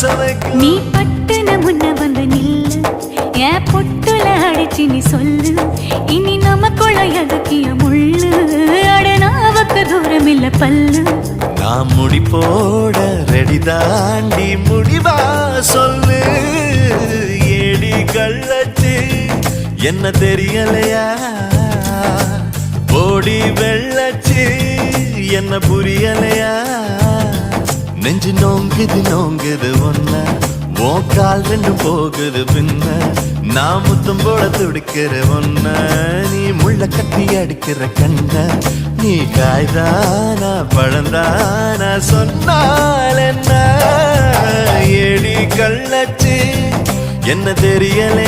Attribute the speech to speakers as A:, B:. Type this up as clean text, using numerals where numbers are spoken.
A: நீ பட்டுன முன்ன வந்து நில்லு என் பொட்டுல அடிச்சு நீ சொல்லு இனி நமக்குள்ள எதுக்கிய முள்ளு அடனாவுக்கு தூரம் இல்ல பல்லு
B: நான் முடி போட ரெடி தாண்டி முடிவா சொல்லு ஏடி கள்ளச்சு என்ன தெரியலையா ஓடி வெள்ளச்சு என்ன புரியலையா நெஞ்சு நோங்குது ஒன்ன உன் கால் ரெண்டு போகுது பின்ன நான் முத்தம் போட துடிக்கிற ஒன்ன நீ முள்ள கட்டி அடிக்கிற கண்ண நீ காய்தானா பழந்தானா சொன்னால் என்ன ஏடி கள்ளச்சு என்ன தெரியலையா